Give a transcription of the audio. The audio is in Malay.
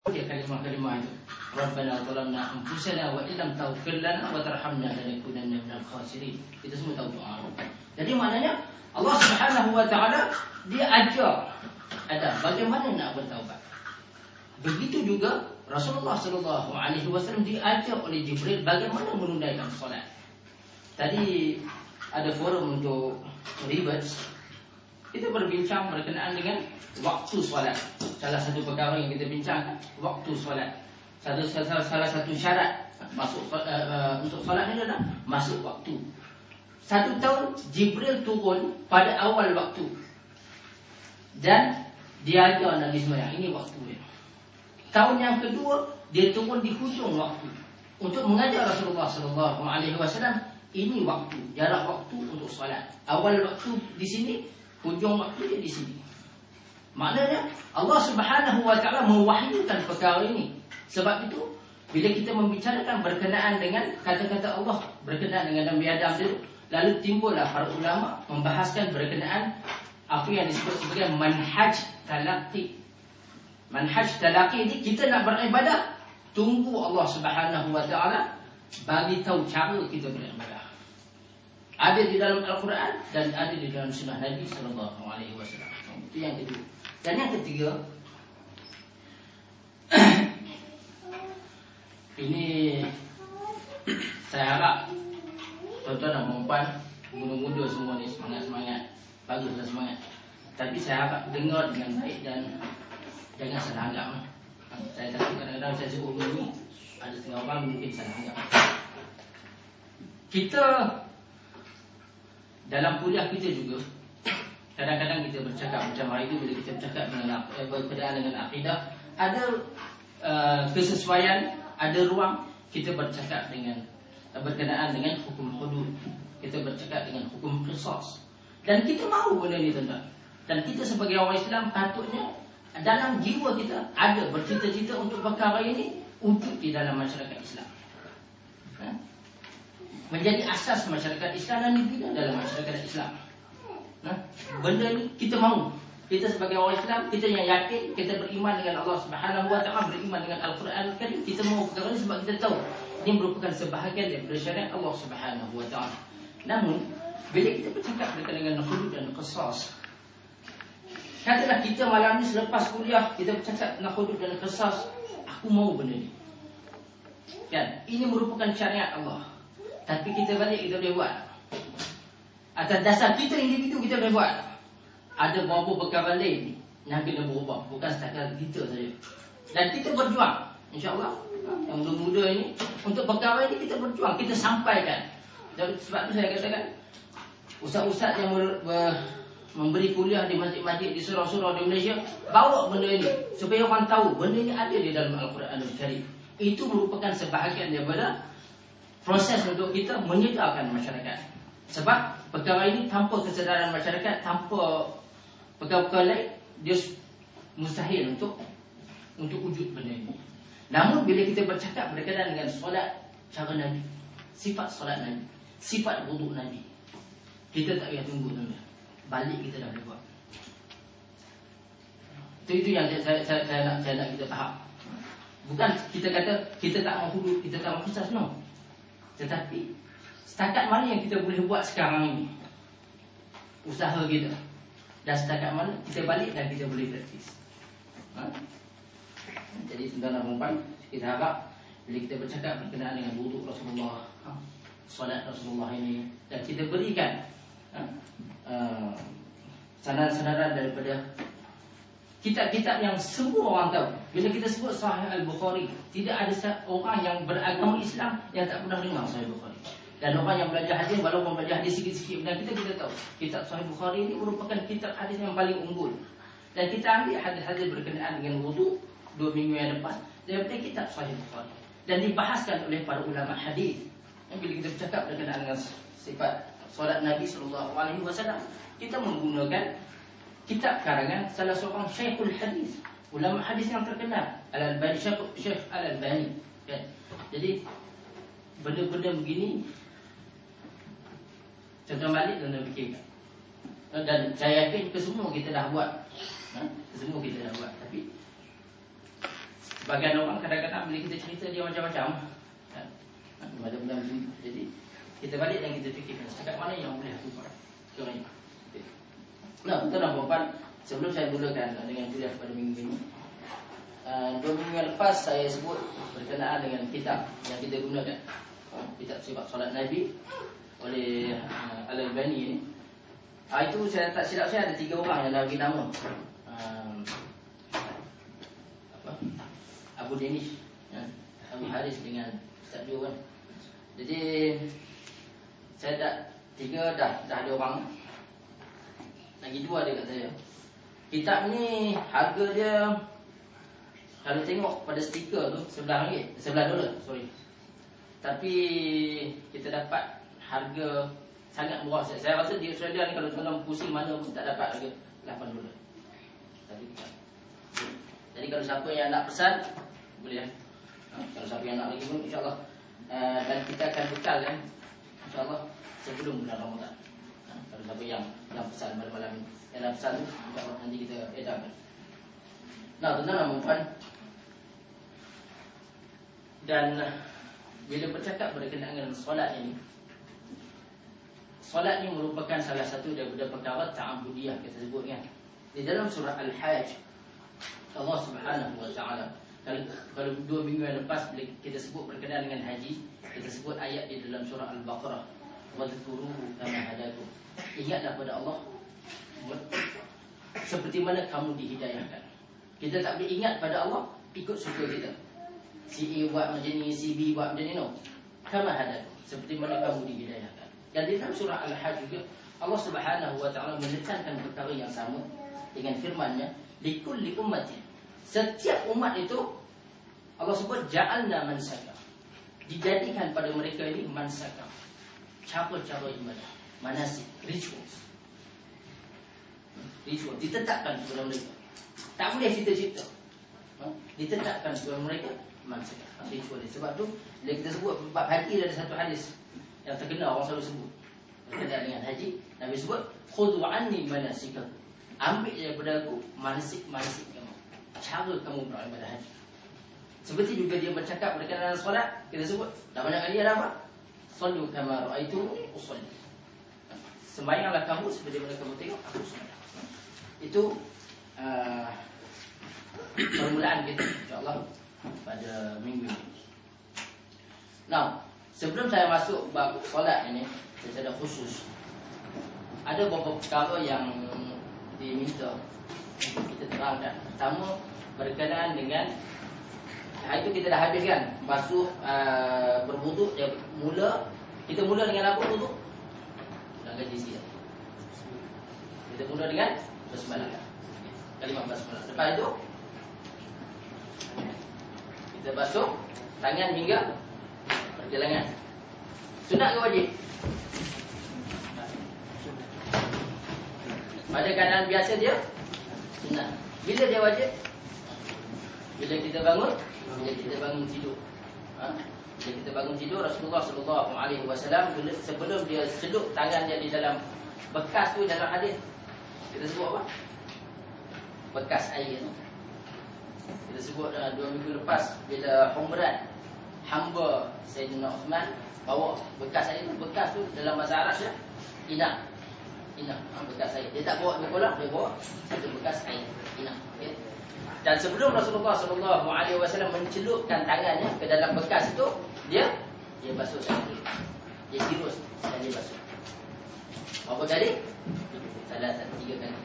Dia kalimah-kalimah itu. Rabbana zalamna anfusana wa illam taghfir lana wa tarhamna lanakunanna minal khasirin. Kita semua tahu doa. Jadi maknanya Allah Subhanahu wa taala dia ajar ada bagaimana nak bertaubat. Begitu juga Rasulullah sallallahu alaihi wasallam diajar oleh Jibril bagaimana menunaikan solat. Tadi ada forum untuk ribets. Kita berbincang berkenaan dengan waktu solat. Salah satu perkara yang kita bincangkan waktu solat. Salah satu syarat masuk untuk solat ini adalah masuk waktu. 1 tahun Jibril turun pada awal waktu dan dia ajar Nabi sembahyang. Ini waktu dia. Tahun yang kedua dia turun di hujung waktu untuk mengajar Rasulullah sallallahu alaihi wasallam ini waktu, jarak waktu untuk solat. Awal waktu di sini, hujung waktu dia di sini. Maknanya Allah Subhanahu wa taala mewahyukan perkara ini. Sebab itu bila kita membicarakan berkenaan dengan kata-kata Allah berkenaan dengan Nabi Adam itu, lalu timbullah para ulama membahaskan berkenaan apa yang disebut sebagai manhaj talaqi. Manhaj talaqi ini kita nak beribadah, tunggu Allah Subhanahu wa taala bagi tahu cara kita beribadah. Ada di dalam Al-Quran dan ada di dalam sunnah Nabi sallallahu alaihi wasallam. Itu yang kedua. Dan yang ketiga, ini saya harap tuan-tuan dan puan, muda-muda semua ni semangat-semangat, baguslah semangat. Tapi saya harap dengar dengan baik dan jangan salah anggap. Saya takut kadang-kadang saya sebut ini, ada setengah orang mungkin salah anggap. Kita dalam kuliah kita juga kadang-kadang kita bercakap macam hari itu bila kita bercakap berkenaan dengan akidah, ada kesesuaian, ada ruang kita bercakap dengan berkenaan dengan hukum hudud, kita bercakap dengan hukum qisas. Dan kita mahu benda ni tuan-tuan. Dan kita sebagai orang Islam patutnya dalam jiwa kita ada bercita-cita untuk perkara ini wujud di dalam masyarakat Islam. Menjadi asas masyarakat Islam dan dibina dalam masyarakat Islam. Benda ni kita mahu. Kita sebagai orang Islam, kita yang yakin, kita beriman dengan Allah Subhanahu wa taala, beriman dengan Al-Quran Al-Karim, kita mahu perkara ini sebab kita tahu ini merupakan sebahagian daripada syariat Allah Subhanahu wa taala. Namun, bila kita bercakap berkaitan dengan hudud dan qisas, katalah kita malam ni selepas kuliah kita bercakap tentang hudud dan qisas, aku mahu benda ni. Kan? Ini merupakan syariat Allah. Tapi kita balik kita boleh buat. Atas dasar kita individu kita boleh buat. Ada beberapa perkara lain yang kena berubah, bukan setakat kita saja. Dan kita berjuang, insya-Allah. Yang muda-muda ini untuk perkara ini kita berjuang, kita sampaikan. Dan sebab tu saya katakan ustaz-ustaz yang memberi kuliah di masjid-masjid di surau-surau di Malaysia, bawa benda ini supaya orang tahu benda ini ada di dalam Al-Quran Al-Karim. Itu merupakan sebahagian daripada proses untuk kita menyedarkan masyarakat. Sebab perkara ini tanpa kesedaran masyarakat, tanpa perkara-perkara lain, dia mustahil untuk wujud benda ini. Namun bila kita bercakap berkaitan dengan solat cara Nabi, sifat solat Nabi, sifat wuduk Nabi, kita tak payah tunggu tuan-tuan. Balik kita dah boleh buat. Itu yang saya nak kita faham. Bukan kita kata kita tak mahu wuduk, kita tak mahu qisas, no. Tetapi setakat mana yang kita boleh buat sekarang ini, usaha kita, dan setakat mana kita balik dan kita boleh praktis. Jadi tuan-tuan dan puan, kita harap bila kita bercakap berkenaan dengan wuduk Rasulullah, solat Rasulullah ini, dan kita berikan sandaran-sandaran daripada kitab-kitab yang semua orang tahu. Bila kita sebut Sahih Al-Bukhari, tidak ada orang yang beragama Islam yang tak pernah dengar Sahih Al-Bukhari. Dan orang yang belajar hadis, walaupun belajar hadis sikit-sikit, dan kita tahu kitab Sahih Bukhari ini merupakan kitab hadis yang paling unggul. Dan kita ambil hadis-hadis berkenaan dengan wudu 2 minggu yang lepas daripada kitab Sahih Bukhari, dan dibahaskan oleh para ulama hadis. Bila kita bercakap berkenaan dengan sifat solat Nabi SAW, kita menggunakan kitab karangan salah seorang Syekhul Hadis, ulama hadis yang terkenal, Al-Albani, Syekh Al-Albani. Jadi benda-benda begini contoh balik dan fikirkan. Dan saya yakin kesemua kita dah buat. Kesemua kita dah buat. Tapi Sebagian orang kadang-kadang bila kita cerita dia macam-macam kan? Benda-benda macam. Jadi kita balik dan kita fikirkan setakat mana yang boleh aku buat. Nah, tuan-tuan dan puan-puan, sebelum saya mulakan dengan kuliah pada minggu ini, 2 minggu yang lepas saya sebut berkenaan dengan kitab yang kita gunakan, kitab Sifat Solat Nabi oleh Al-Albani ini. Itu saya tak silap saya ada 3 orang yang dah bagi nama. Abu Danish, Abu Haris dengan Ustaz Joe kan. Jadi saya dah 3 dah ada orang. Lagi 2 ada kat saya. Kitab ni harga dia kalau tengok pada stiker tu RM11, $11, sorry. Tapi kita dapat harga sangat murah. Saya rasa di Australia ni kalau tuan-tuan pusing mana pun tak dapat harga $8. Tapi jadi kalau siapa yang nak pesan boleh ya. Kalau siapa yang nak lagi pun insya-Allah dan kita akan bekalkan insya-Allah sebelum bulan Ramadan. Kalau siapa yang pesan malam-malam ni, yang nak pesan tu insya-Allah nanti kita edarkan. Nah, tuan-tuan dan puan, dan bila bercakap berkenaan dengan solat ini, solat ini merupakan salah satu daripada perkara ta'abudiyah kita sebut kan. Di dalam surah Al-Hajj Allah Subhanahu wa taala, kalau 2 minggu yang lepas bila kita sebut berkenaan dengan haji, kita sebut ayat di dalam surah Al-Baqarah, wadhkuruhu kama hadakum. Ingatlah pada Allah seperti mana kamu dihidayahkan. Kita tak boleh ingat pada Allah ikut suka kita. Si A buat macam ni, si B buat macam ni, no. Kama hadakum, seperti mana kamu dihidayahkan. Dan di dalam surah Al-Hajj juga Allah Subhanahu wa taala menekankan perkara yang sama dengan firman-Nya, likulli ummatin. Setiap umat itu Allah sebut ja'alna mansaka. Dijadikan pada mereka ini mansaka. Cara-cara ibadah, manasik, rituals. Ritual ditetapkan kepada mereka. Tak boleh cita-cita. Ditetapkan kepada mereka mansaka. Ritual. Sebab tu bila kita sebut bab haji ada satu hadis yang terkenal orang selalu sebut berkaitan dengan haji. Nabi sebut khudhu anni manasikakum. Ambil daripada aku manasik-manasik kamu, cara kamu beribadah haji. Seperti juga dia bercakap berkenaan dengan solat, kita sebut dah banyak kali ada apa? Sallu kama ra'aitumuni usalli. Sembahyanglah kamu seperti mana kamu tengok aku sembahyang. Itu permulaan kita insya-Allah pada minggu ini. Nah, sebelum saya masuk bab solat ini, saya ada khusus. Ada beberapa perkara yang diminta untuk kita terangkan. Pertama berkenaan dengan itu kita dah habiskan basuh berwuduk. Kita mula dengan apa wuduk? Dah gaji sikit. Kita mula dengan basmalah. Kalimah basmalah. Lepas itu kita basuh tangan hingga pergelangan. Sunat ke wajib? Pada keadaan biasa dia sunat. Bila dia wajib? Bila kita bangun tidur. Bila kita bangun tidur, Rasulullah sallallahu alaihi wasallam sebelum dia celup tangannya di dalam bekas tu dalam hadis, kita sebut apa? Bekas air tu. Kita sebut 2 minggu lepas bila Humran hamba Sayyidina Uthman bawa bekas air tu, bekas tu dalam bahasa Arab dia inak. Bekas air. Dia tak bawa dua kolam, dia bawa satu bekas air. Okay. Dan sebelum Rasulullah sallallahu alaihi wasallam mencelupkan tangannya ke dalam bekas itu, dia basuh sekali. Dia tirus dan dia basuh. Berapa kali? Salah 3 kali.